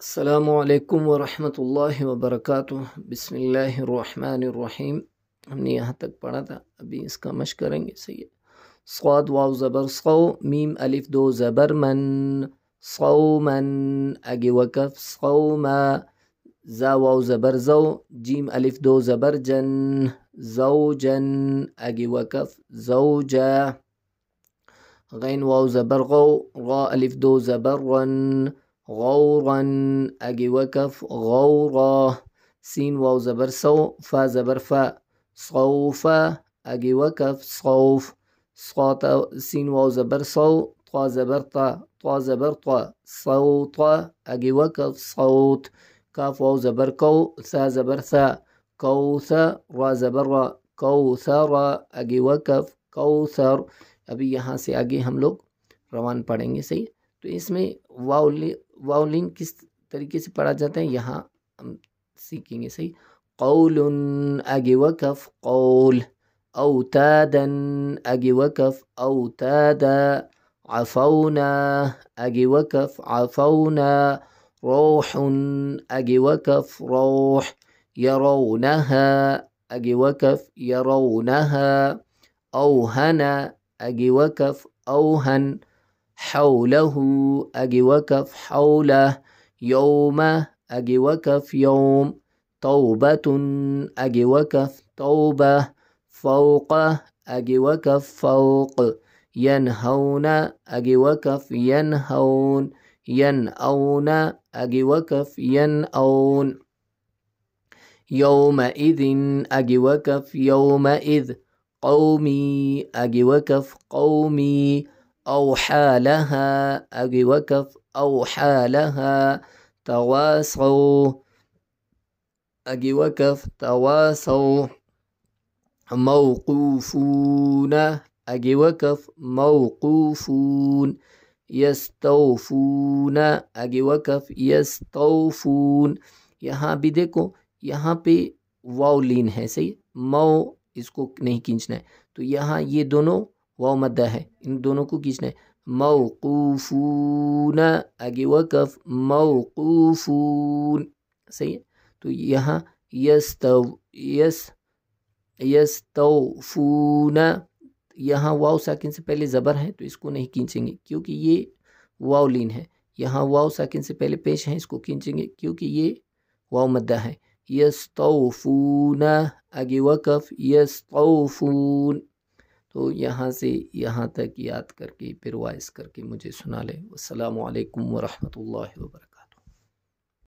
السلام علیکم ورحمۃ اللہ وبرکاتہ۔ بسم اللہ الرحمن الرحیم۔ ہم نے یہاں تک پڑھا تھا، ابھی اس کا مشق کریں گے۔ صحیح ہے۔ صاد واو زبر صو، میم الف دو زبر من، صومن آگے وقف صوما، زا واو زبر زو، جیم الف دو زبر جن، زوجن آگے وقف زوجا، غین واو زبر غو، غا الف دو زبر رن، غورا آگے وقف غورا، سین واو زبر سو، فا زبر فا، صوفا آگے وقف صوف، صوتا سین واو زبر سو، طا زبر طا، طا زبر طا، صوتا آگے وقف صوت، کاف واو زبر کو، ثا زبر ثا، کوثا، را زبر را، کوثرا آگے وقف کوثر۔ ابھی یہاں سے آگے ہم لوگ روان پڑھیں گے۔ صحیح۔ تو اس میں واولین کس طریقے سے پڑھا جاتا ہے یہاں ہم سیکھیں گے۔ صحیح۔ قول آگے وقف قول، اوتادا آگے وقف اوتادا، عفونا آگے وقف عفونا، روح آگے وقف روح، يرونها آگے وقف يرونها، اوهنا آگے وقف اوهن، حوله آگے وقف حوله، یوم آگے وقف یوم، توبة آگے وقف توبة، فوق آگے وقف فوق، ینہون آگے وقف ینہون، ینأون آگے وقف ینأون، یومئذ آگے وقف یومئذ، قومی آگے وقف قومی، اوحى لها آگے وقف اوحى لها، تواصوا آگے وقف تواصوا، موقوفون آگے وقف موقوفون، یستوفون آگے وقف یستوفون۔ یہاں بھی دیکھو، یہاں پہ واو لین ہے۔ صحیح۔ مو اس کو نہیں کھینچنا ہے، تو یہاں یہ دونوں واو مدہ ہے، ان دونوں کو کھینچنا ہے۔ موقوفون آگے وقف موقوفون۔ صحیح ہے۔ تو یہاں یستوفون، یہاں واو ساکن سے پہلے زبر ہے تو اس کو نہیں کھینچیں گے کیونکہ یہ واو لین ہے۔ یہاں واو ساکن سے پہلے پیش ہے، اس کو کھینچیں گے کیونکہ یہ واو مدہ ہے۔ یستوفون آگے وقف یستوفون۔ تو یہاں سے یہاں تک یاد کر کے پھر وائس کر کے مجھے سنا لیں۔ السلام علیکم ورحمۃ اللہ وبرکاتہ۔